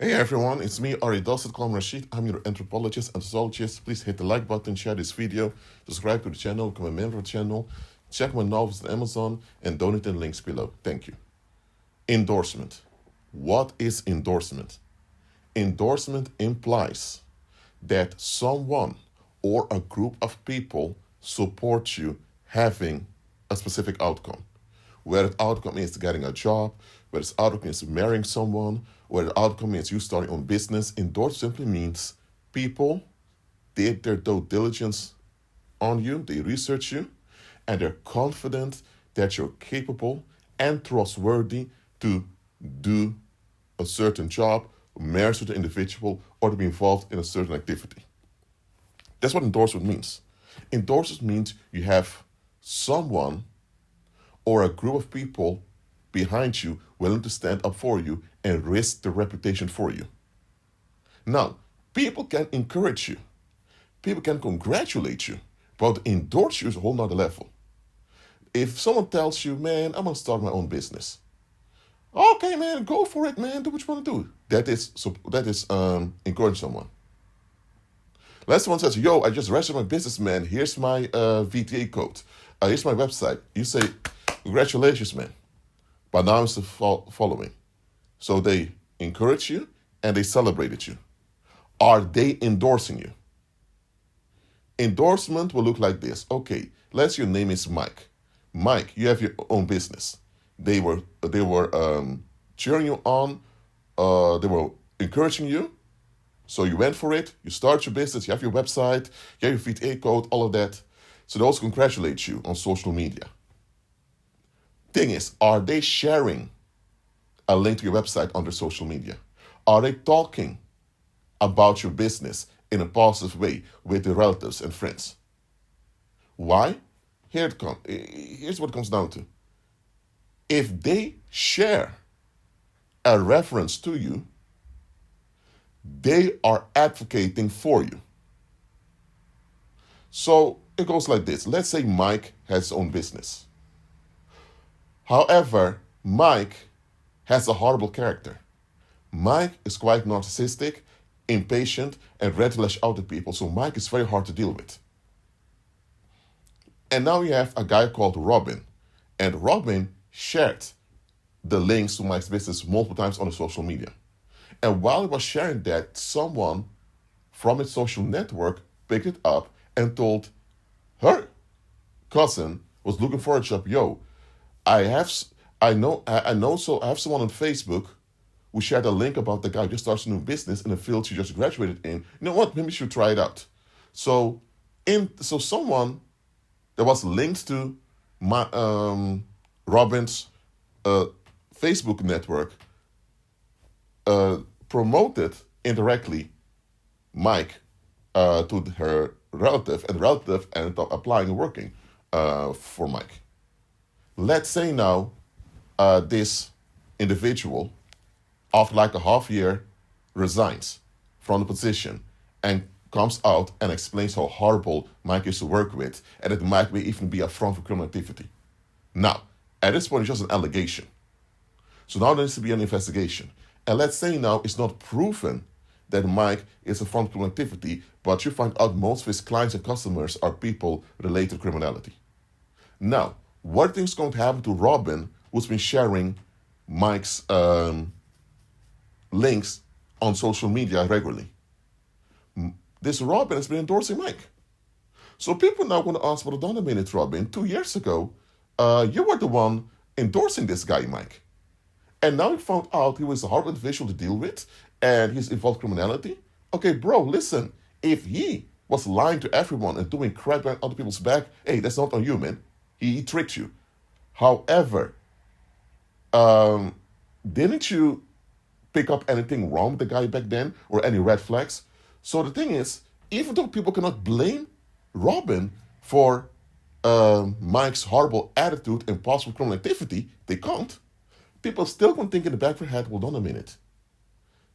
Hey everyone, it's me, Ari Rashid. I'm your anthropologist and sociologist. Please hit the like button, share this video, subscribe to the channel, become a member of the channel, check my novels on Amazon, and donate in the links below. Thank you. Endorsement. What is endorsement? Endorsement implies that someone or a group of people support you having a specific outcome. Whether the outcome is getting a job, whether the outcome is marrying someone, whether the outcome is you starting your own business, endorse simply means people did their due diligence on you, they research you, and they're confident that you're capable and trustworthy to do a certain job, marry a certain individual, or to be involved in a certain activity. That's what endorsement means. Endorsement means you have someone or a group of people behind you willing to stand up for you and risk their reputation for you. Now, people can encourage you, people can congratulate you, but endorse you is a whole nother level. If someone tells you, man, I'm gonna start my own business. Okay, man, go for it, man. Do what you want to do. That is encouraging someone. Unless someone says, yo, I just registered my business, man. Here's my VTA code. Here's my website. You say, congratulations, man. But now it's the following. So they encourage you and they celebrated you. Are they endorsing you? Endorsement will look like this. Okay, let's say your name is Mike. Mike, you have your own business. They were cheering you on. They were encouraging you. So you went for it. You start your business. You have your website. You have your VTA code. All of that. So they also congratulate you on social media. Thing is, are they sharing a link to your website on their social media? Are they talking about your business in a positive way with their relatives and friends? Why? Here's what it comes down to. If they share a reference to you, they are advocating for you. So it goes like this. Let's say Mike has his own business. However, Mike has a horrible character. Mike is quite narcissistic, impatient, and ready to lash out at people. So Mike is very hard to deal with. And now you have a guy called Robin. And Robin shared the links to Mike's business multiple times on the social media. And while he was sharing that, someone from his social network picked it up and told her cousin was looking for a job. Yo, I have someone on Facebook who shared a link about the guy who just starts a new business in a field she just graduated in. You know what? Maybe you should try it out. So someone that was linked to my Robin's Facebook network promoted indirectly Mike to her relative, and the relative ended up applying and working for Mike. Let's say now this individual, after like a half year, resigns from the position and comes out and explains how horrible Mike is to work with, and that Mike may even be a front for criminal activity. Now, at this point, it's just an allegation. So now there needs to be an investigation. And let's say now it's not proven that Mike is a front for criminal activity, but you find out most of his clients and customers are people related to criminality. Now, what do you think is going to happen to Robin, who's been sharing Mike's links on social media regularly? This Robin has been endorsing Mike. So people now going to ask, well, hold on a minute, Robin. 2 years ago, you were the one endorsing this guy, Mike. And now you found out he was a horrible individual to deal with, and he's involved in criminality. Okay, bro, listen. If he was lying to everyone and doing crap behind other people's back, hey, that's not on you, man. He tricked you. However, didn't you pick up anything wrong with the guy back then or any red flags? So the thing is, even though people cannot blame Robin for Mike's horrible attitude and possible criminal activity, they can't. People still can think in the back of their head, hold on a minute.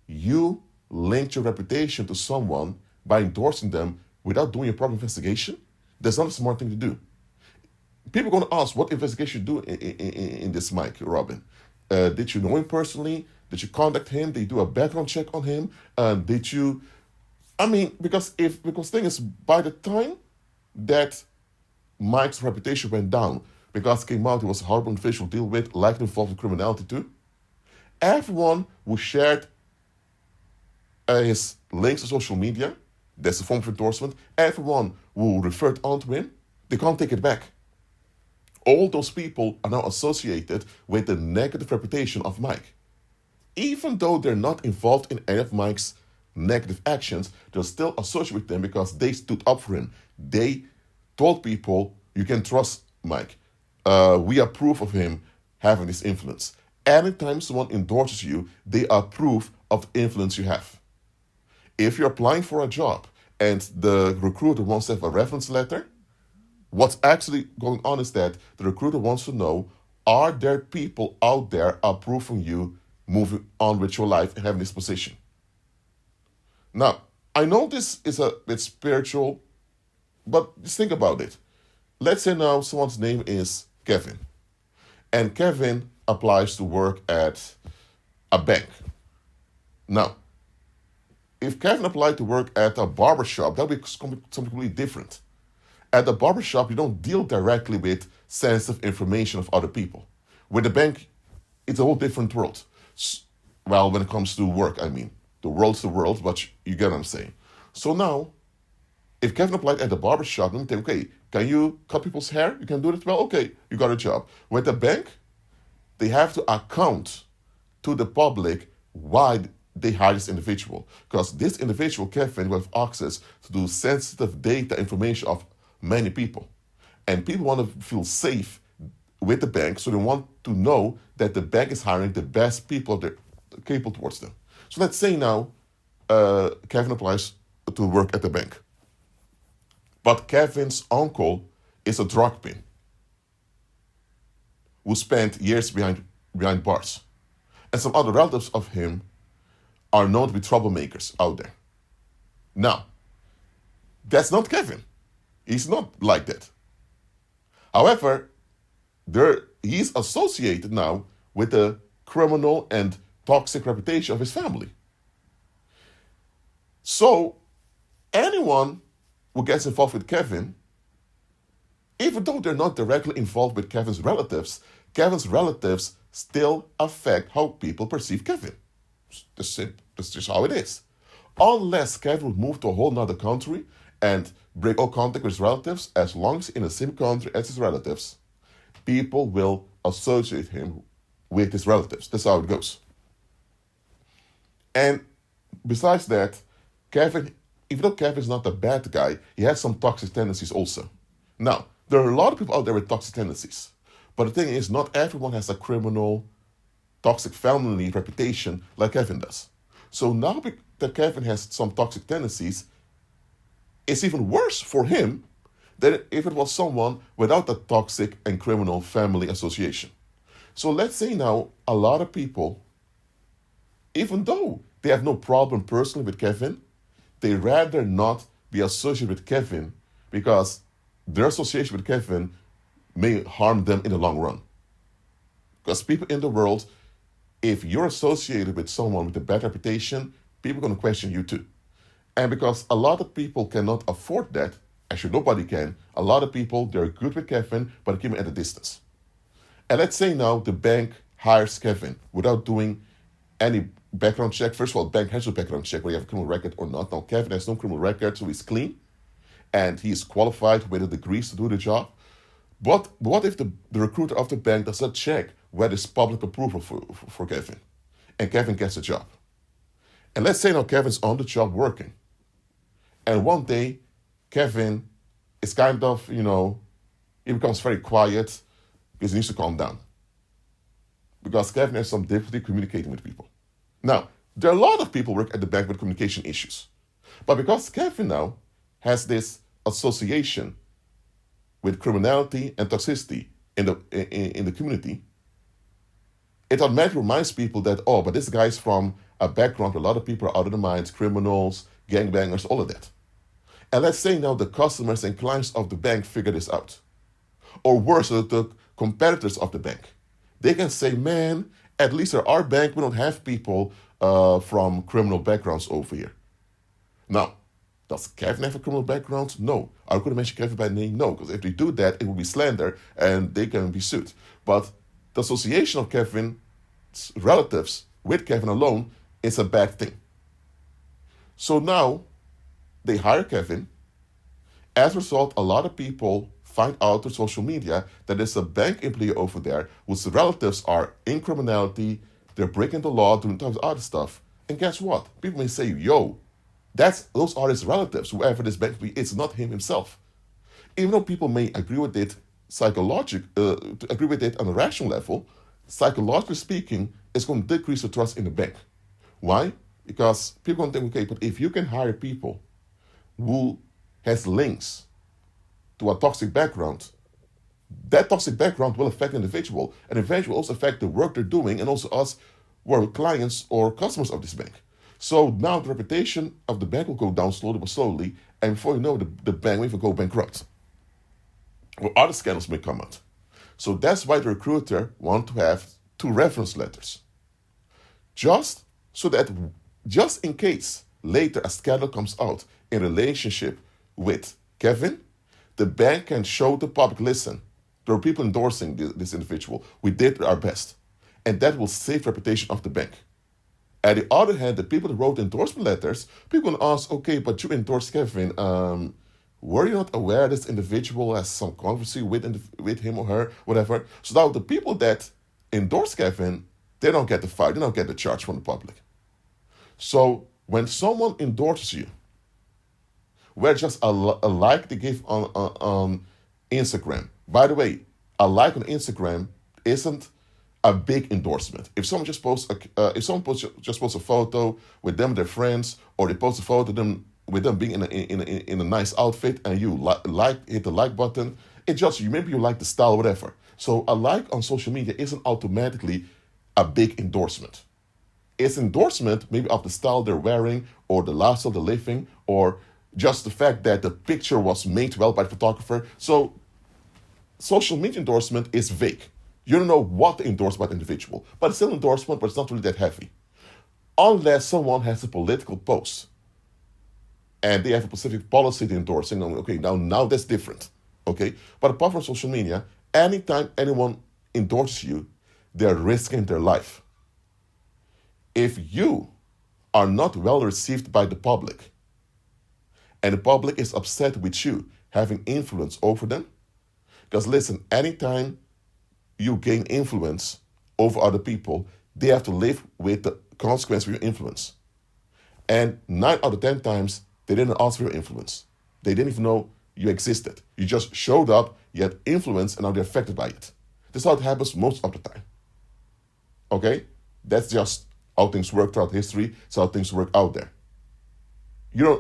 You linked your reputation to someone by endorsing them without doing a proper investigation? That's not a smart thing to do. People are going to ask, what investigation do in this, Mike, Robin? Did you know him personally? Did you contact him? Did you do a background check on him? Did you? I mean, because thing is, by the time that Mike's reputation went down, because it came out he was a horrible individual to deal with, likely involved in criminality too, everyone who shared his links to social media, that's a form of endorsement, everyone who referred on to him, they can't take it back. All those people are now associated with the negative reputation of Mike. Even though they're not involved in any of Mike's negative actions, they're still associated with them because they stood up for him. They told people, you can trust Mike. We approve of him having this influence. Anytime someone endorses you, they are proof of the influence you have. If you're applying for a job and the recruiter wants to have a reference letter, what's actually going on is that the recruiter wants to know, are there people out there approving you moving on with your life and having this position? Now, I know this is a bit spiritual, but just think about it. Let's say now someone's name is Kevin, and Kevin applies to work at a bank. Now, if Kevin applied to work at a barbershop, that would be something completely different. At the barbershop, you don't deal directly with sensitive information of other people. With the bank, it's a whole different world. Well, when it comes to work, I mean. The world's the world, but you get what I'm saying. So now, if Kevin applied at the barbershop, then think, okay, can you cut people's hair? You can do it? Well, okay, you got a job. With the bank, they have to account to the public why they hired this individual. Because this individual, Kevin, will have access to do sensitive data information of many people. And people want to feel safe with the bank, so they want to know that the bank is hiring the best people that are capable towards them. So let's say now Kevin applies to work at the bank. But Kevin's uncle is a drug pin who spent years behind bars. And some other relatives of him are known to be troublemakers out there. Now, that's not Kevin. He's not like that. However, he's associated now with the criminal and toxic reputation of his family. So, anyone who gets involved with Kevin, even though they're not directly involved with Kevin's relatives still affect how people perceive Kevin. That's just how it is. Unless Kevin would move to a whole nother country and break all contact with his relatives, as long as in the same country as his relatives, people will associate him with his relatives. That's how it goes. And besides that, Kevin, even though Kevin's not a bad guy, he has some toxic tendencies also. Now, there are a lot of people out there with toxic tendencies. But the thing is, not everyone has a criminal, toxic family reputation like Kevin does. So now that Kevin has some toxic tendencies, it's even worse for him than if it was someone without a toxic and criminal family association. So let's say now a lot of people, even though they have no problem personally with Kevin, they rather not be associated with Kevin because their association with Kevin may harm them in the long run. Because people in the world, if you're associated with someone with a bad reputation, people are going to question you too. And because a lot of people cannot afford that, actually nobody can, a lot of people, they're good with Kevin, but they keep him at a distance. And let's say now the bank hires Kevin without doing any background check. First of all, the bank has a background check whether you have a criminal record or not. Now, Kevin has no criminal record, so he's clean. And he's qualified with the degrees to do the job. But what if the recruiter of the bank does not check whether there's public approval for Kevin? And Kevin gets a job. And let's say now Kevin's on the job working. And one day, Kevin is kind of, he becomes very quiet because he needs to calm down. Because Kevin has some difficulty communicating with people. Now, there are a lot of people who work at the bank with communication issues. But because Kevin now has this association with criminality and toxicity in the community, it automatically reminds people that, but this guy's from a background where a lot of people are out of their minds, criminals, gangbangers, all of that. And let's say now the customers and clients of the bank figure this out. Or worse, the competitors of the bank. They can say, man, At least at our bank, we don't have people from criminal backgrounds over here. Now, does Kevin have a criminal background? No. I couldn't mention Kevin by name? No, because if they do that, it would be slander and they can be sued. But the association of Kevin's relatives with Kevin alone is a bad thing. So now they hire Kevin. As a result, a lot of people find out through social media that there's a bank employee over there whose relatives are in criminality, they're breaking the law, doing tons of other stuff. And guess what? People may say, yo, those are his relatives, whoever this bank employee is, not him himself. Even though people may agree with it agree with it on a rational level, psychologically speaking, it's going to decrease the trust in the bank. Why? Because people are going to think, okay, but if you can hire people who has links to a toxic background, that toxic background will affect the individual and eventually also affect the work they're doing and also us who are clients or customers of this bank. So now the reputation of the bank will go down slowly but slowly, and before you know it, the bank will even go bankrupt. Or other scandals may come out. So that's why the recruiter wants to have 2 reference letters. Just in case later a scandal comes out in relationship with Kevin, the bank can show the public, listen, there are people endorsing this individual. We did our best. And that will save the reputation of the bank. On the other hand, the people that wrote endorsement letters, people will ask, okay, but you endorsed Kevin. Were you not aware this individual has some controversy with him or her, whatever? So now the people that endorse Kevin, they don't get the fire, they don't get the charge from the public. So when someone endorses you, where just a like they give on Instagram. By the way, a like on Instagram isn't a big endorsement. If someone just posts a photo with them, their friends, or they post a photo of them with them being in a nice outfit, and you hit the like button, maybe you like the style, whatever. So a like on social media isn't automatically a big endorsement. It's endorsement maybe of the style they're wearing, or the lifestyle they're living, or just the fact that the picture was made well by the photographer. So social media endorsement is vague. You don't know what to endorse about the individual, but it's still endorsement, but it's not really that heavy. Unless someone has a political post and they have a specific policy to endorse, and okay, now that's different. Okay? But apart from social media, anytime anyone endorses you, they're risking their life. If you are not well received by the public, and the public is upset with you having influence over them, because listen, anytime you gain influence over other people, they have to live with the consequence of your influence. And 9 out of 10 times, they didn't ask for your influence. They didn't even know you existed. You just showed up, you had influence, and now they're affected by it. This is how it happens most of the time. Okay? That's just how things work throughout history. It's how things work out there.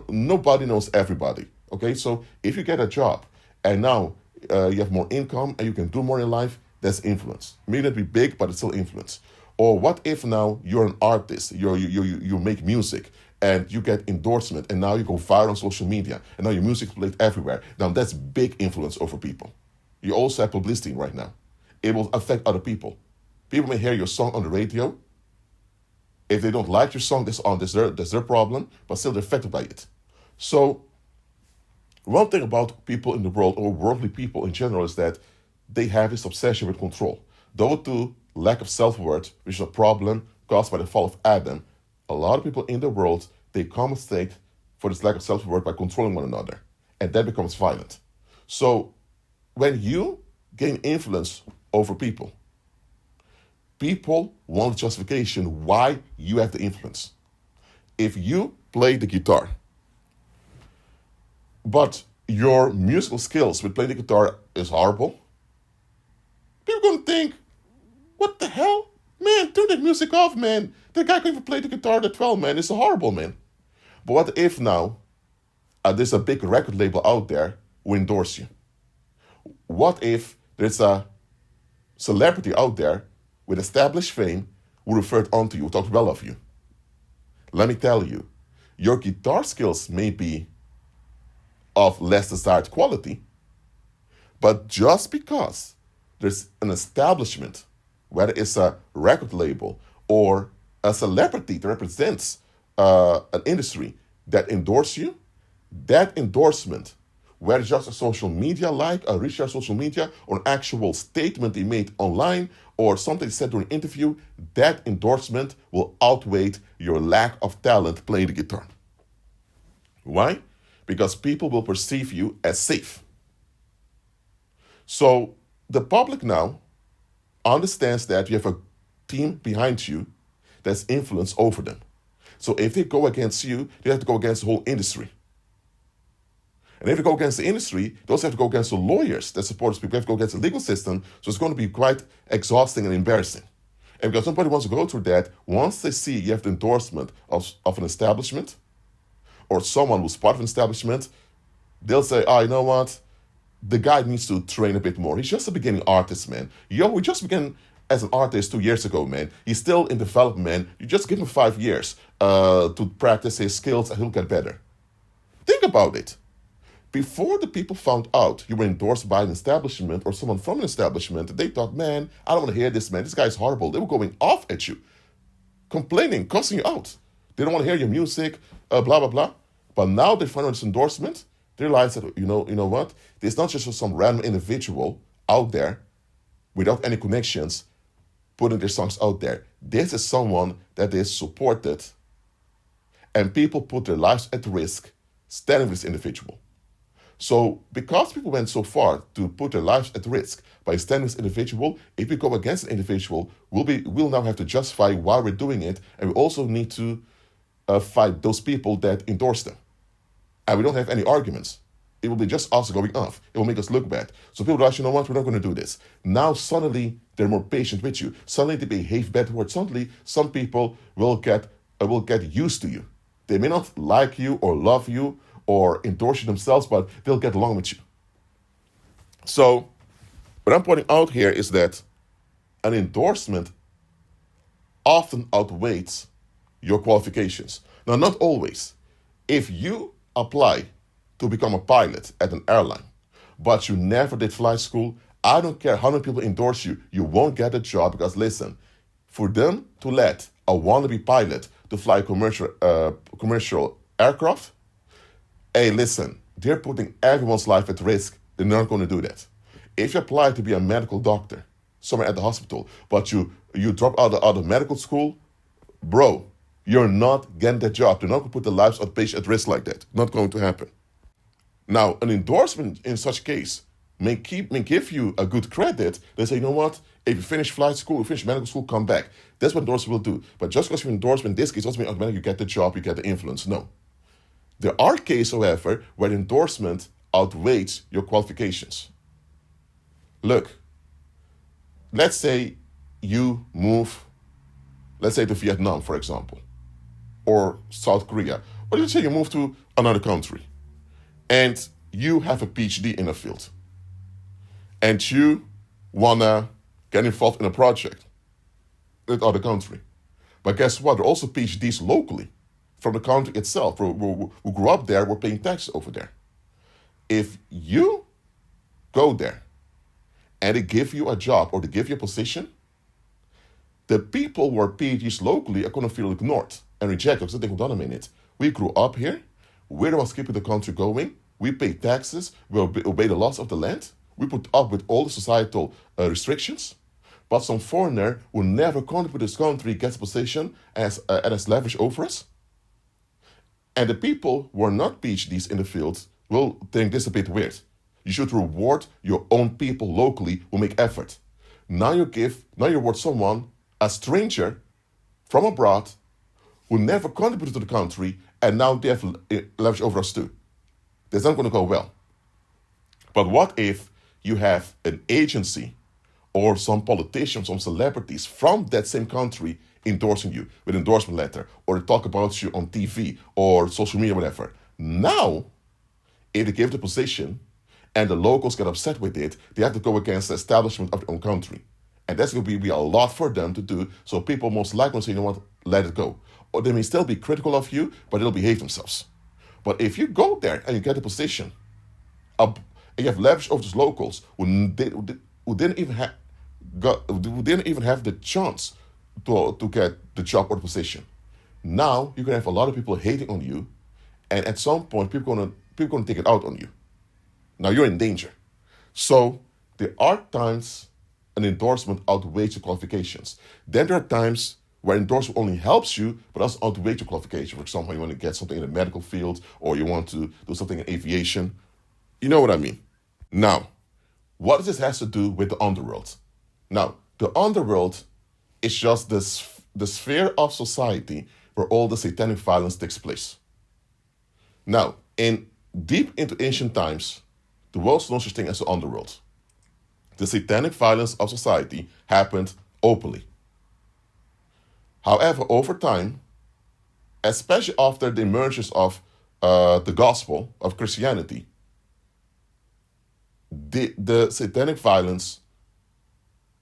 Nobody knows everybody. Okay? So if you get a job, and now you have more income, and you can do more in life, that's influence. May not be big, but it's still influence. Or what if now you're an artist, you make music, and you get endorsement, and now you go viral on social media, and now your music is played everywhere. Now that's big influence over people. You also have publicity right now. It will affect other people. People may hear your song on the radio. If they don't like your song, that's their problem, but still they're affected by it. So one thing about people in the world, or worldly people in general, is that they have this obsession with control. Due to lack of self-worth, which is a problem caused by the fall of Adam, a lot of people in the world, they compensate for this lack of self-worth by controlling one another. And that becomes violent. So when you gain influence over people, people want justification why you have the influence. If you play the guitar, but your musical skills with playing the guitar is horrible, people are going to think, what the hell? Man, turn that music off, man. That guy can't even play the guitar that well, man. It's horrible, man. But what if now there's a big record label out there who endorse you? What if there's a celebrity out there with established fame who referred on to you, who talked well of you? Let me tell you, your guitar skills may be of less desired quality, but just because there's an establishment whether it's a record label or a celebrity that represents an industry that endorse you, that endorsement, whether it's just a social media like, a research social media, or an actual statement they made online, or something said during an interview, that endorsement will outweigh your lack of talent playing the guitar. Why? Because people will perceive you as safe. So the public now understands that you have a team behind you that's influence over them. So if they go against you, they have to go against the whole industry. And if they go against the industry, they also have to go against the lawyers that support us. People have to go against the legal system. So it's going to be quite exhausting and embarrassing. And because nobody wants to go through that, once they see you have the endorsement of an establishment or someone who's part of an establishment, they'll say, oh, you know what? The guy needs to train a bit more. He's just a beginning artist, man. Yo, we just began as an artist 2 years ago, man. He's still in development, man. You just give him 5 years to practice his skills and he'll get better. Think about it. Before the people found out you were endorsed by an establishment or someone from an establishment, they thought, man, I don't want to hear this, man. This guy's horrible. They were going off at you, complaining, cussing you out. They don't want to hear your music, blah, blah, blah. But now they find out this endorsement, they realize that, you know what? There's not just some random individual out there without any connections putting their songs out there. This is someone that is supported, and people put their lives at risk standing with this individual. So because people went so far to put their lives at risk by standing with this individual, if we go against an individual, we'll now have to justify why we're doing it, and we also need to fight those people that endorse them. And we don't have any arguments. It will be just us going off. It will make us look bad. So people are like, you know what, we're not going to do this. Now suddenly they're more patient with you. Suddenly they behave better towards. Suddenly some people will get used to you. They may not like you or love you or endorse you themselves, but they'll get along with you. So what I'm pointing out here is that an endorsement often outweighs your qualifications. Now, not always. If you apply to become a pilot at an airline, but you never did flight school, I don't care how many people endorse you, you won't get a job because, listen, for them to let a wannabe pilot to fly commercial aircraft, hey, listen, they're putting everyone's life at risk. They're not going to do that. If you apply to be a medical doctor somewhere at the hospital, but you drop out of medical school, bro, you're not getting that job. They're not going to put the lives of the patient at risk like that. Not going to happen. Now, an endorsement in such case may give you a good credit. They say, you know what? If you finish flight school, you finish medical school, come back. That's what endorsement will do. But just because you endorse in this case doesn't mean automatically you get the job, you get the influence. No. There are cases, however, where endorsement outweighs your qualifications. Look, let's say you move, let's say to Vietnam, for example, or South Korea, or let's say you move to another country, and you have a PhD in a field, and you want to get involved in a project in other country. But guess what? There are also PhDs locally from the country itself who grew up there, were paying taxes over there. If you go there and they give you a job or they give you a position, the people who are PhDs locally are going to feel ignored and rejected because they think, hold on a minute, we grew up here, we're the ones keeping the country going, we pay taxes, we obey the laws of the land, we put up with all the societal restrictions, but some foreigner who never contributed to this country gets a position and has leverage over us. And the people who are not PhDs in the field will think this is a bit weird. You should reward your own people locally who make effort. Now you reward someone, a stranger from abroad, who never contributed to the country, and now they have leverage over us too. That's not going to go well. But what if you have an agency or some politicians, some celebrities from that same country endorsing you with an endorsement letter, or they talk about you on TV or social media, whatever. Now, if they give the position and the locals get upset with it, they have to go against the establishment of their own country. And that's going to be a lot for them to do. So people most likely will say, you know what, let it go. Or they may still be critical of you, but they'll behave themselves. But if you go there and you get a position, and you have leverage over those locals who didn't even who didn't even have the chance to get the job or the position. Now you can have a lot of people hating on you, and at some point people gonna take it out on you. Now you're in danger. So there are times an endorsement outweighs your qualifications. Then there are times where endorsement only helps you, but also outweighs your qualification. For example, you want to get something in the medical field, or you want to do something in aviation. You know what I mean? Now, what this has to do with the underworld? Now, the underworld is just the sphere of society where all the satanic violence takes place. Now, deep into ancient times, there was no such thing as the underworld. The satanic violence of society happened openly. However, over time, especially after the emergence of the gospel of Christianity, the satanic violence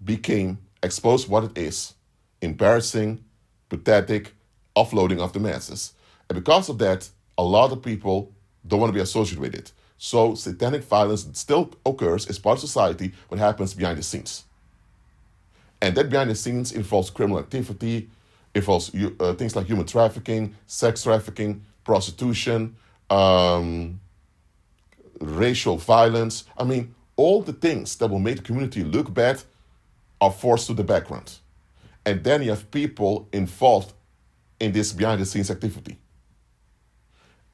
became exposed what it is: embarrassing, pathetic, offloading of the masses. And because of that, a lot of people don't want to be associated with it. So satanic violence still occurs as part of society, but happens behind the scenes. And that behind the scenes involves criminal activity, involves things like human trafficking, sex trafficking, prostitution, racial violence. I mean, all the things that will make the community look bad are forced to the background. And then you have people involved in this behind the scenes activity.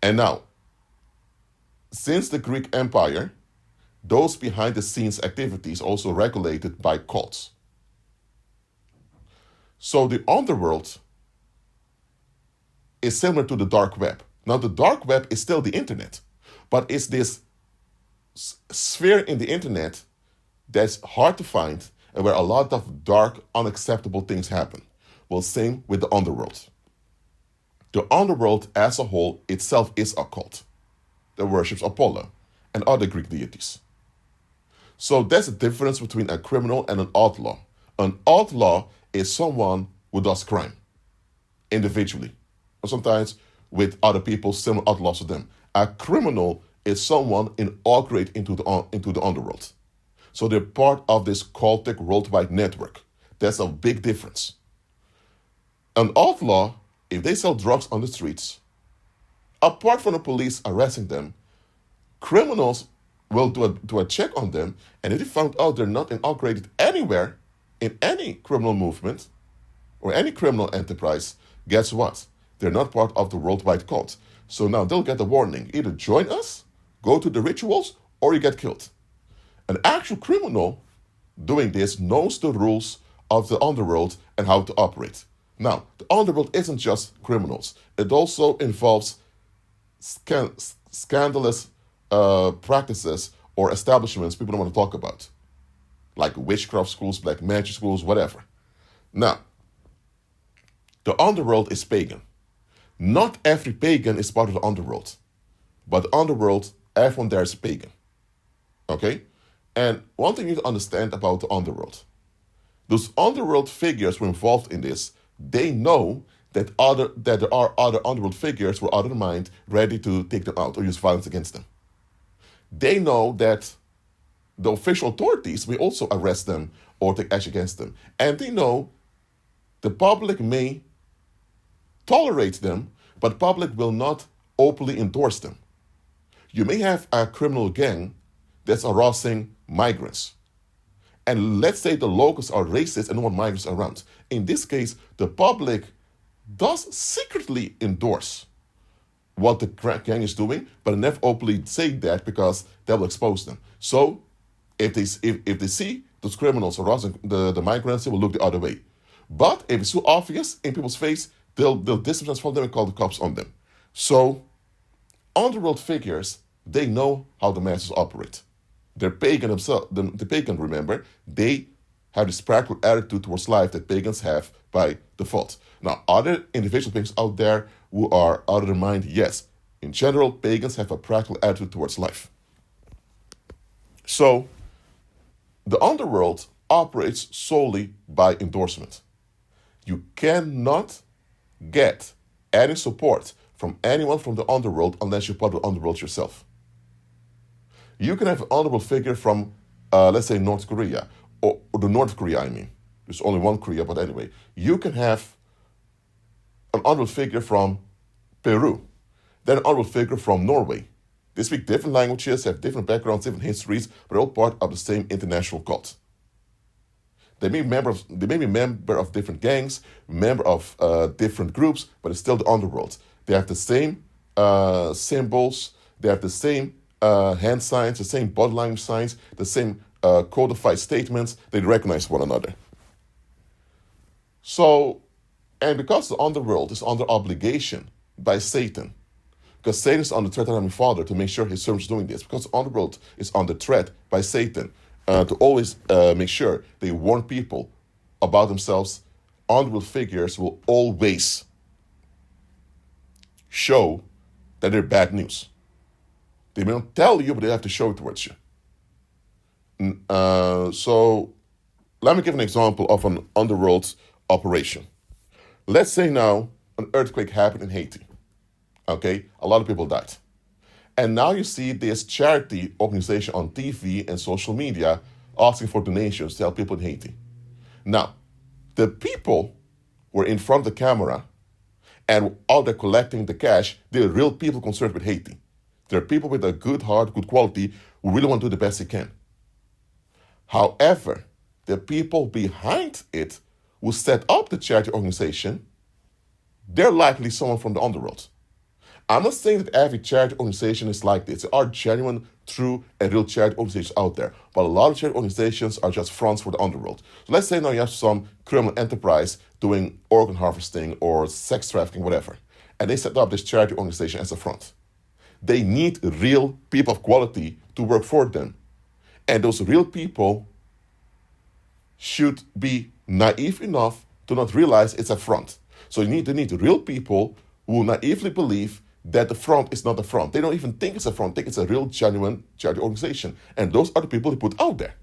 And now, since the Greek Empire, those behind the scenes activities also regulated by cults. So the underworld is similar to the dark web. Now the dark web is still the internet, but it's this sphere in the internet that's hard to find and where a lot of dark, unacceptable things happen. Well, same with the underworld. The underworld as a whole itself is a cult that worships Apollo and other Greek deities. So there's a difference between a criminal and an outlaw. An outlaw is someone who does crime individually, or sometimes with other people, similar outlaws to them. A criminal is someone inaugurated into the underworld. So they're part of this cultic worldwide network. There's a big difference. An outlaw, if they sell drugs on the streets, apart from the police arresting them, criminals will do a check on them, and if they found out they're not inaugurated anywhere in any criminal movement or any criminal enterprise, guess what? They're not part of the worldwide cult. So now they'll get a warning. Either join us, go to the rituals, or you get killed. An actual criminal doing this knows the rules of the underworld and how to operate. Now, the underworld isn't just criminals. It also involves scandalous practices or establishments people don't want to talk about, like witchcraft schools, black magic schools, whatever. Now, the underworld is pagan. Not every pagan is part of the underworld, but the underworld, everyone there is pagan. Okay? And one thing you need to understand about the underworld, those underworld figures who are involved in this, they know that there are other underworld figures who are out of their mind, ready to take them out or use violence against them. They know that the official authorities may also arrest them or take action against them. And they know the public may tolerate them, but the public will not openly endorse them. You may have a criminal gang that's harassing migrants. And let's say the locals are racist and don't want migrants around. In this case, the public does secretly endorse what the gang is doing, but never openly say that because that will expose them. So if they see those criminals harassing the migrants, they will look the other way. But if it's too obvious in people's face, they'll distance themselves from them and call the cops on them. So underworld figures, they know how the masses operate. They're pagan themselves. The pagan, remember, they have this practical attitude towards life that pagans have by default. Now, other individual pagans out there who are out of their mind, yes. In general, pagans have a practical attitude towards life. So, the underworld operates solely by endorsement. You cannot get any support from anyone from the underworld unless you're part of the underworld yourself. You can have an underworld figure from, let's say, North Korea, or the North Korea, I mean. There's only one Korea, but anyway. You can have an honorable figure from Peru, then an honorable figure from Norway. They speak different languages, have different backgrounds, different histories, but all part of the same international cult. They may be member of different gangs, member of different groups, but it's still the underworld. They have the same symbols, they have the same hand signs, the same body language signs, the same codified statements. They recognize one another. So, and because the underworld is under obligation by Satan, because Satan is under threat of Heavenly Father to make sure his servants are doing this, because the underworld is under threat by Satan to always make sure they warn people about themselves, underworld figures will always show that they're bad news. They may not tell you, but they have to show it towards you. So let me give an example of an underworld operation. Let's say now an earthquake happened in Haiti. Okay, a lot of people died. And now you see this charity organization on TV and social media asking for donations to help people in Haiti. Now, the people who are in front of the camera and out there collecting the cash, they're real people concerned with Haiti. They're people with a good heart, good quality, who really want to do the best they can. However, the people behind it who set up the charity organization, they're likely someone from the underworld. I'm not saying that every charity organization is like this. There are genuine, true, and real charity organizations out there. But a lot of charity organizations are just fronts for the underworld. So let's say now you have some criminal enterprise doing organ harvesting or sex trafficking, whatever. And they set up this charity organization as a front. They need real people of quality to work for them. And those real people should be naive enough to not realize it's a front. So they need real people who naively believe that the front is not a front. They don't even think it's a front, think it's a real, genuine charity organization. And those are the people they put out there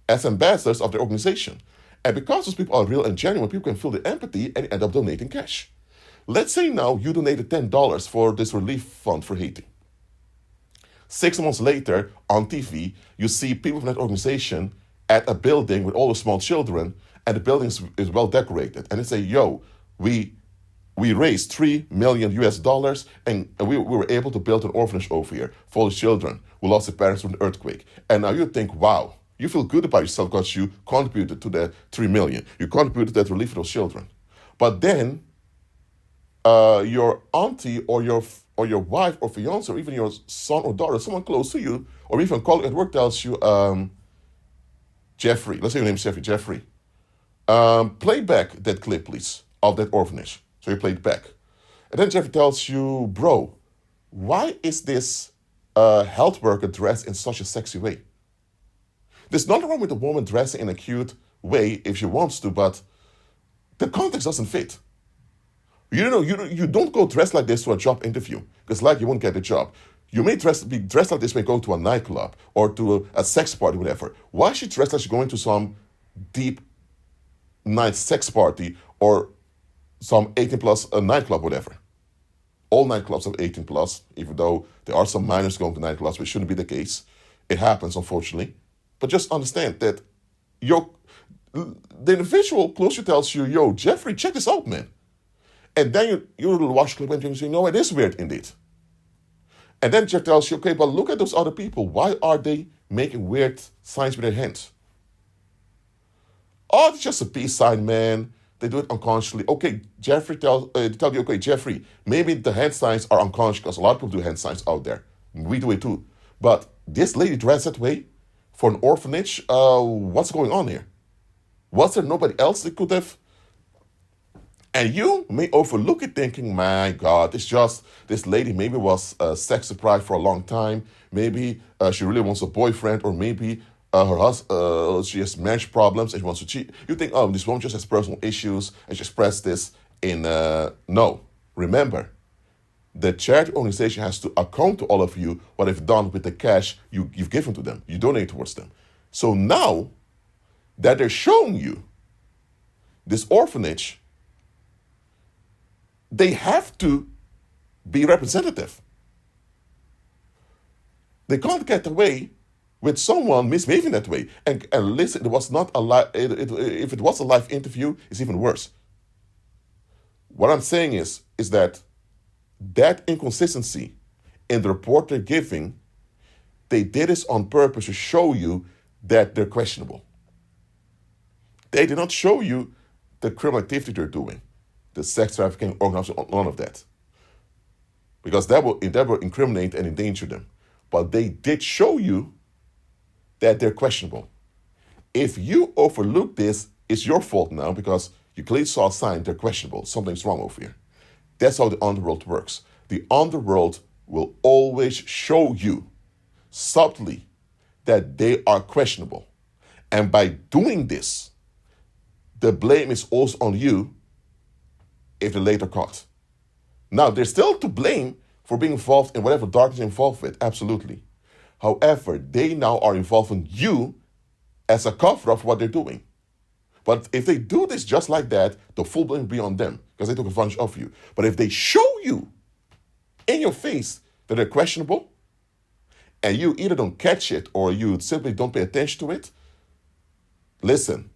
as ambassadors of their organization. And because those people are real and genuine, people can feel the empathy and end up donating cash. Let's say now you donated $10 for this relief fund for Haiti. 6 months later, on TV, you see people from that organization at a building with all the small children, and the building is well decorated. And they say, yo, we raised $3 million US, and we were able to build an orphanage over here for the children who lost their parents from the earthquake. And now you think, wow, you feel good about yourself because you contributed to that $3 million. You contributed to that relief for those children. But then your auntie or your wife or fiance or even your son or daughter, someone close to you, or even a colleague at work tells you, Jeffrey, let's say your name is Jeffrey, play back that clip, please, of that orphanage. So you play it back. And then Jeffrey tells you, bro, why is this health worker dressed in such a sexy way? There's nothing wrong with a woman dressing in a cute way if she wants to, but the context doesn't fit. You don't go dressed like this to a job interview, because like you won't get the job. You may be dressed like this when you go to a nightclub or to a sex party, whatever. Why is she dressed like she's going to some deep night sex party or some 18 plus nightclub, whatever? All nightclubs are 18 plus, even though there are some minors going to nightclubs, which shouldn't be the case. It happens, unfortunately. But just understand that the individual close to you tells you, yo, Jeffrey, check this out, man. And then you will watch the clip and you say, no, it is weird indeed. And then Jeff tells you, okay, but look at those other people. Why are they making weird signs with their hands? Oh, it's just a peace sign, man. They do it unconsciously. Okay, Jeffrey tell you, okay, Jeffrey, maybe the hand signs are unconscious because a lot of people do hand signs out there. We do it too. But this lady dressed that way for an orphanage, what's going on here? Was there nobody else that could have? And you may overlook it thinking, my God, it's just this lady maybe was sex deprived for a long time. Maybe she really wants a boyfriend, or maybe her husband, she has marriage problems and she wants to cheat. You think, oh, this woman just has personal issues and she expressed this in... No. Remember, the charity organization has to account to all of you what they've done with the cash you've given to them. You donate towards them. So now that they're showing you this orphanage, they have to be representative. They can't get away with someone misbehaving that way. And listen, it was not a if it was a live interview, it's even worse. What I'm saying is that inconsistency in the report they're giving, they did this on purpose to show you that they're questionable. They did not show you the criminal activity they're doing, the sex trafficking, organized, none of that. Because that will incriminate and endanger them. But they did show you that they're questionable. If you overlook this, it's your fault now because you clearly saw a sign they're questionable. Something's wrong over here. That's how the underworld works. The underworld will always show you subtly that they are questionable. And by doing this, the blame is also on you if they're later caught. Now, they're still to blame for being involved in whatever darkness they're involved with, absolutely. However, they now are involving you as a cover-up for what they're doing. But if they do this just like that, the full blame will be on them because they took advantage of you. But if they show you in your face that they're questionable, and you either don't catch it or you simply don't pay attention to it, listen,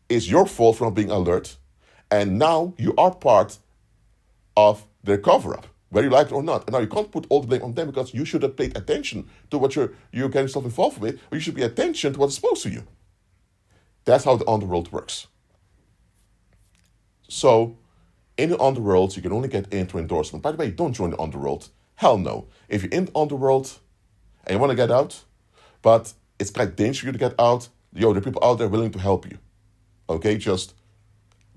it's your fault for not being alert, and now you are part of their cover-up, whether you like it or not. And now you can't put all the blame on them because you should have paid attention to what you're getting yourself involved with, or you should pay attention to what's supposed to you. That's how the underworld works. So, in the underworld, you can only get in through endorsement. By the way, don't join the underworld. Hell no. If you're in the underworld and you want to get out, but it's quite dangerous for you to get out, there are people out there willing to help you. Okay, just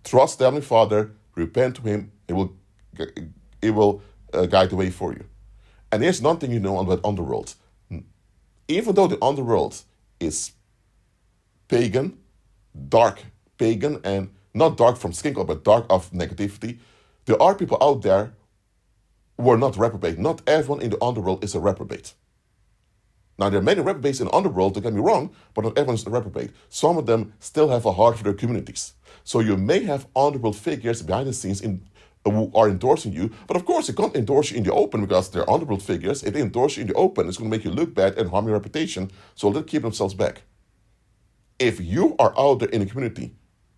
trust the Heavenly Father, repent to Him, it will guide the way for you. And here's another thing you know about underworld. Even though the underworld is pagan, dark pagan, and not dark from skin color, but dark of negativity, there are people out there who are not reprobate. Not everyone in the underworld is a reprobate. Now, there are many reprobates in the underworld, don't get me wrong, but not everyone is a reprobate. Some of them still have a heart for their communities. So you may have underworld figures behind the scenes who are endorsing you, but of course they can't endorse you in the open because they're underworld figures. If they endorse you in the open, it's going to make you look bad and harm your reputation, so they'll keep themselves back. If you are out there in the community,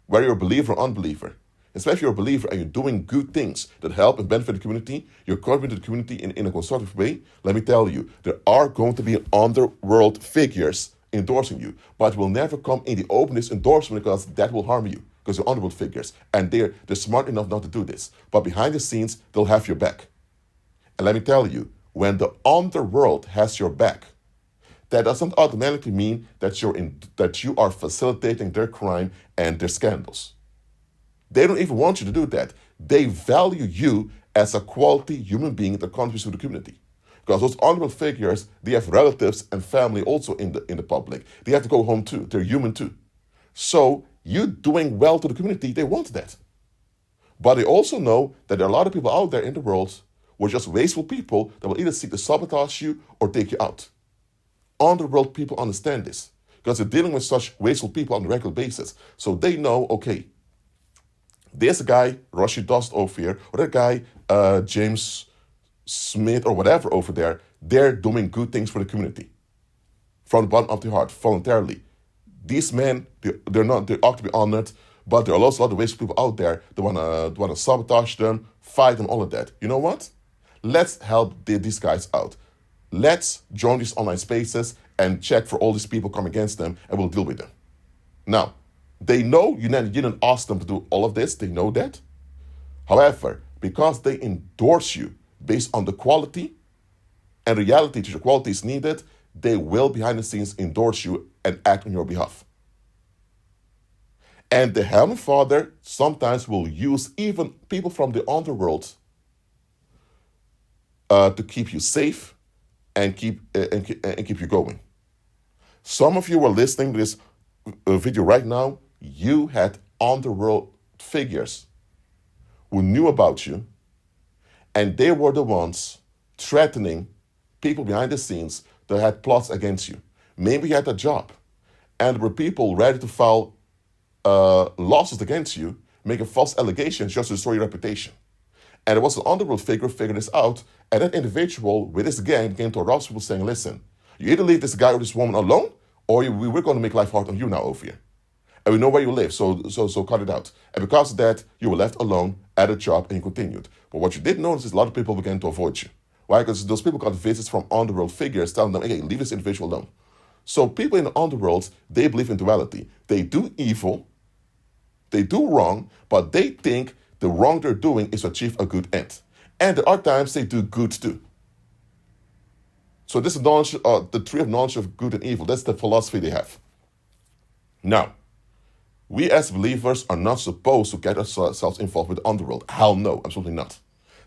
whether you're a believer or unbeliever, especially if you're a believer and you're doing good things that help and benefit the community, you're contributing to the community in a constructive way, let me tell you, there are going to be underworld figures endorsing you, but will never come in the openness endorsement because that will harm you, because they're underworld figures, and they're smart enough not to do this. But behind the scenes, they'll have your back. And let me tell you, when the underworld has your back, that doesn't automatically mean that you are facilitating their crime and their scandals. They don't even want you to do that. They value you as a quality human being that contributes to the community. Because those underworld figures, they have relatives and family also in the public. They have to go home too. They're human too. So you doing well to the community, they want that. But they also know that there are a lot of people out there in the world who are just wasteful people that will either seek to sabotage you or take you out. Underworld people understand this because they're dealing with such wasteful people on a regular basis. So they know, okay, there's a guy, Roshi Dust over here, or that guy, James Smith or whatever over there, they're doing good things for the community. From the bottom of their heart, voluntarily. These men, they ought to be honored, but there are also a lot of wasteful people out there that want to sabotage them, fight them, all of that. You know what? Let's help these guys out. Let's join these online spaces and check for all these people come against them, and we'll deal with them. Now, they know you didn't ask them to do all of this. They know that. However, because they endorse you based on the quality and reality that your quality is needed, they will behind the scenes endorse you and act on your behalf. And the Heavenly Father sometimes will use even people from the underworld to keep you safe and keep you going. Some of you are listening to this video right now. You had underworld figures who knew about you, and they were the ones threatening people behind the scenes that had plots against you. Maybe you had a job, and there were people ready to file lawsuits against you, making false allegations just to destroy your reputation. And it was an underworld figure figured this out, and that individual with his gang came to our hospital saying, listen, You either leave this guy or this woman alone, or we're going to make life hard on you now over here. And we know where you live, so cut it out. And because of that, you were left alone at a job and you continued. But what you did notice is a lot of people began to avoid you. Why? Because those people got visits from underworld figures telling them, hey, leave this individual alone. So people in the underworld, they believe in duality. They do evil, they do wrong, but they think the wrong they're doing is to achieve a good end. And there are times they do good too. So this is knowledge, the tree of knowledge of good and evil. That's the philosophy they have. Now, we as believers are not supposed to get ourselves involved with the underworld. Hell no, absolutely not.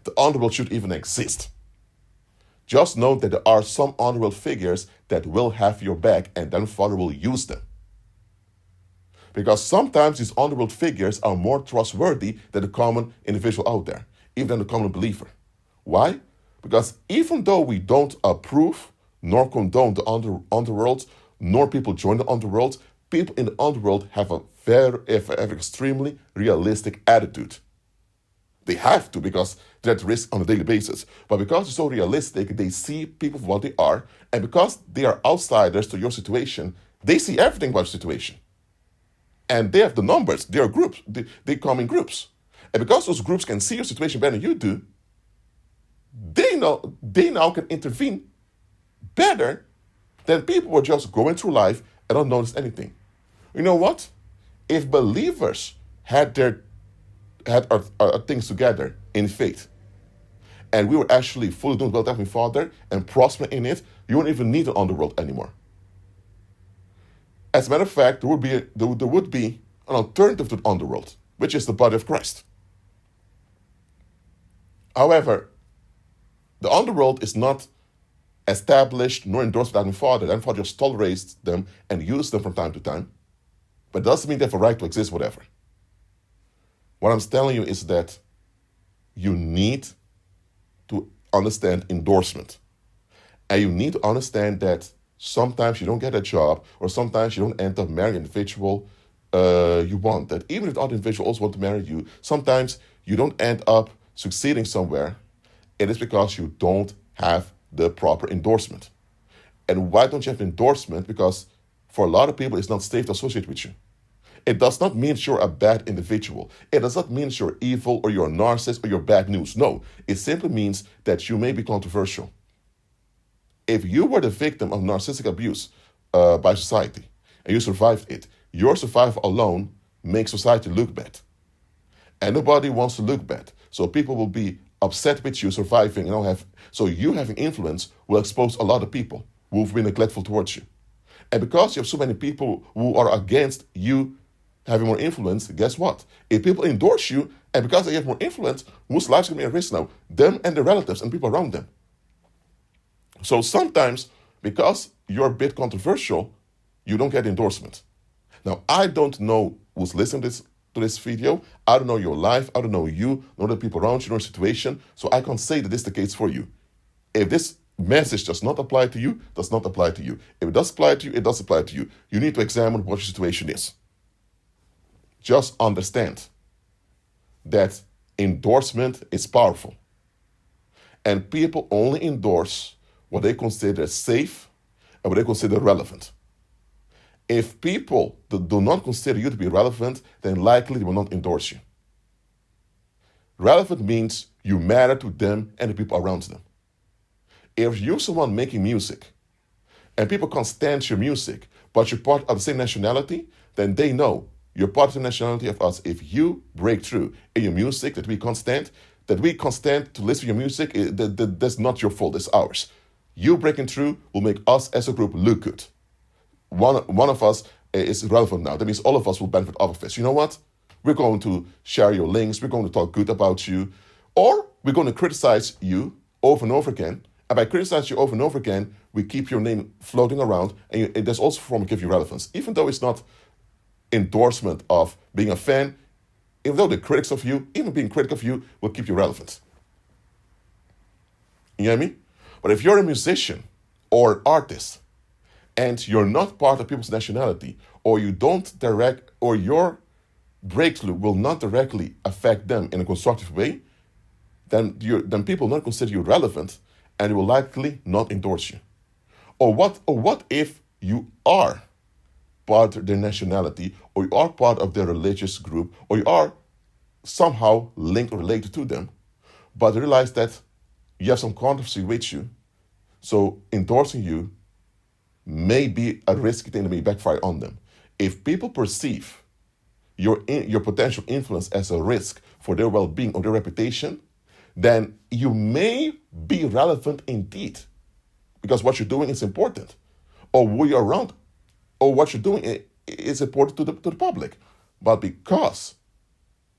The underworld should even exist. Just know that there are some underworld figures that will have your back and then Father will use them. Because sometimes these underworld figures are more trustworthy than the common individual out there, even than the common believer. Why? Because even though we don't approve nor condone the underworld, nor people join the underworld, people in the underworld have an extremely realistic attitude. They have to, because they're at risk on a daily basis. But because they're so realistic, they see people for what they are, and because they are outsiders to your situation, they see everything about your situation. And they have the numbers, they are groups, they come in groups. And because those groups can see your situation better than you do, they now can intervene better than people who are just going through life and don't notice anything. You know what? If believers had our things together in faith, and we were actually fully doing well with Heavenly Father and prospering in it, you wouldn't even need an underworld anymore. As a matter of fact, there would be an alternative to the underworld, which is the body of Christ. However, the underworld is not established nor endorsed by Heavenly Father. Heavenly Father just tolerates them and uses them from time to time. But it doesn't mean they have a right to exist, whatever. What I'm telling you is that you need to understand endorsement. And you need to understand that sometimes you don't get a job, or sometimes you don't end up marrying an individual you want. That even if the other individual also want to marry you, sometimes you don't end up succeeding somewhere. It is because you don't have the proper endorsement. And why don't you have endorsement? Because for a lot of people, it's not safe to associate with you. It does not mean you're a bad individual. It does not mean you're evil or you're a narcissist or you're bad news. No, it simply means that you may be controversial. If you were the victim of narcissistic abuse by society and you survived it, your survival alone makes society look bad. And nobody wants to look bad. So people will be upset with you surviving. So you having influence will expose a lot of people who have been neglectful towards you. And because you have so many people who are against you having more influence, guess what? If people endorse you, and because they have more influence, whose lives can be at risk now? Them and their relatives and people around them. So sometimes, because you're a bit controversial, you don't get endorsement. Now, I don't know who's listening to this video. I don't know your life. I don't know you, nor the people around you, nor your situation. So I can't say that this is the case for you. If this message does not apply to you, does not apply to you. If it does apply to you, it does apply to you. You need to examine what your situation is. Just understand that endorsement is powerful. And people only endorse what they consider safe and what they consider relevant. If people do not consider you to be relevant, then likely they will not endorse you. Relevant means you matter to them and the people around them. If you're someone making music and people can't stand your music, but you're part of the same nationality, then they know you're part of the nationality of us. If you break through in your music that we can't stand to listen to your music, that's not your fault, it's ours. You breaking through will make us as a group look good. One of us is relevant now. That means all of us will benefit off of this. You know what? We're going to share your links. We're going to talk good about you. Or we're going to criticize you over and over again. And by criticizing you over and over again, we keep your name floating around. And there's also a form of give you relevance. Even though it's not endorsement of being a fan, even though the critics of you, even being critical of you, will keep you relevant. You know what I mean? But if you're a musician or an artist, and you're not part of people's nationality, or your breakthrough will not directly affect them in a constructive way, then people will not consider you relevant, and they will likely not endorse you. Or what if you are part of their nationality, or you are part of their religious group, or you are somehow linked or related to them, but realize that you have some controversy with you, so endorsing you may be a risky thing that may backfire on them. If people perceive your potential influence as a risk for their well-being or their reputation, then you may be relevant indeed, because what you're doing is important, or who you're around, or what you're doing is important to the public. But because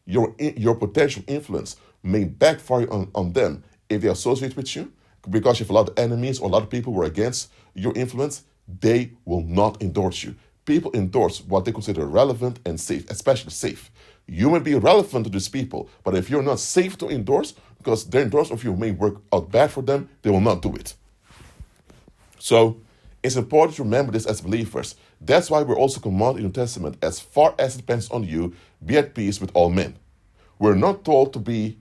your potential influence may backfire on them if they associate with you, because you have a lot of enemies or a lot of people who are against your influence, they will not endorse you. People endorse what they consider relevant and safe, especially safe. You may be relevant to these people, but if you're not safe to endorse, because their endorsement of you may work out bad for them, they will not do it. So it's important to remember this as believers. That's why we're also commanded in the New Testament, as far as it depends on you, be at peace with all men. We're not told to be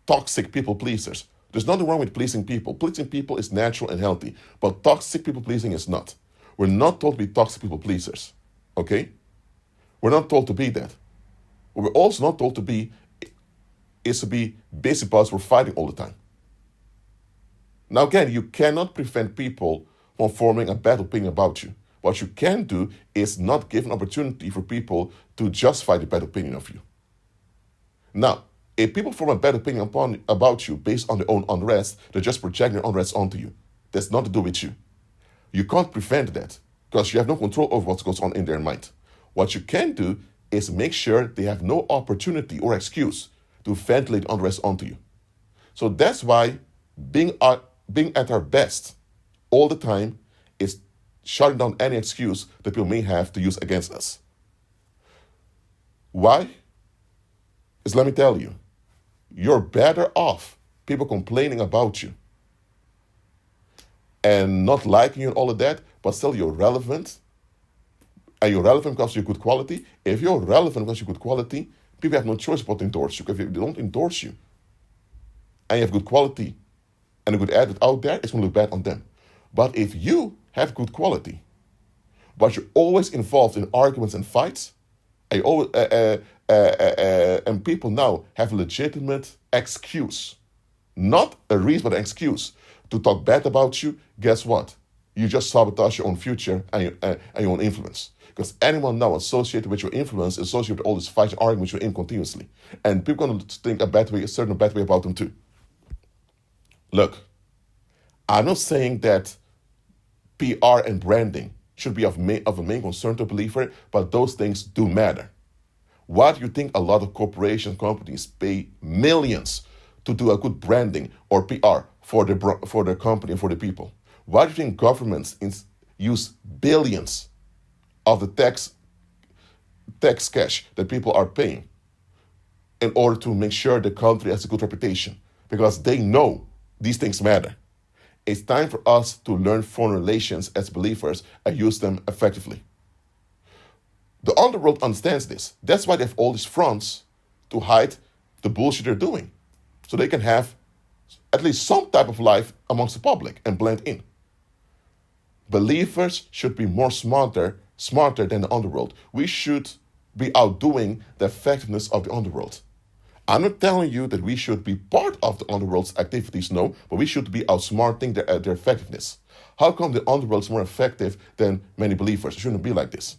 toxic people pleasers. There's nothing wrong with pleasing people. Pleasing people is natural and healthy, but toxic people pleasing is not. We're not told to be toxic people pleasers, okay? We're not told to be that. What we're also not told to be is to be busybodies who are fighting all the time. Now again, you cannot prevent people from forming a bad opinion about you. What you can do is not give an opportunity for people to justify the bad opinion of you. Now, if people form a bad opinion about you based on their own unrest, they just project their unrest onto you. That's not to do with you. You can't prevent that because you have no control over what goes on in their mind. What you can do is make sure they have no opportunity or excuse to ventilate unrest onto you. So that's why being at our best all the time is shutting down any excuse that people may have to use against us. Why? Is let me tell you, you're better off people complaining about you and not liking you and all of that, but still you're relevant. And you're relevant because you're good quality. If you're relevant because you're good quality, people have no choice but to endorse you. Because if they don't endorse you and you have good quality and a good attitude out there, it's going to look bad on them. But if you have good quality, but you're always involved in arguments and fights, and, and people now have a legitimate excuse, not a reason, but an excuse to talk bad about you, guess what? You just sabotage your own future and your own influence. Because anyone now associated with your influence is associated with all these fights and arguments you're in continuously. And people are going to think a certain bad way about them too. Look, I'm not saying that PR and branding should be of a main concern to a believer, but those things do matter. Why do you think a lot of corporation companies pay millions to do a good branding or PR for their company and for the people? Why do you think governments use billions of the tax cash that people are paying in order to make sure the country has a good reputation? Because they know these things matter. It's time for us to learn foreign relations as believers and use them effectively. The underworld understands this. That's why they have all these fronts to hide the bullshit they're doing, so they can have at least some type of life amongst the public and blend in. Believers should be more smarter than the underworld. We should be outdoing the effectiveness of the underworld. I'm not telling you that we should be part of the underworld's activities, no, but we should be outsmarting their effectiveness. How come the underworld is more effective than many believers? It shouldn't be like this.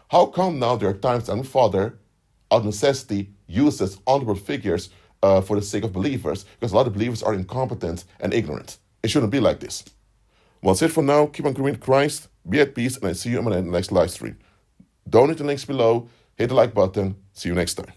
How come now there are times that my father, out of necessity, uses underworld figures for the sake of believers, because a lot of believers are incompetent and ignorant. It shouldn't be like this. Well, that's it for now. Keep on growing in Christ. Be at peace, and I see you on my next live stream. Donate the links below. Hit the like button. See you next time.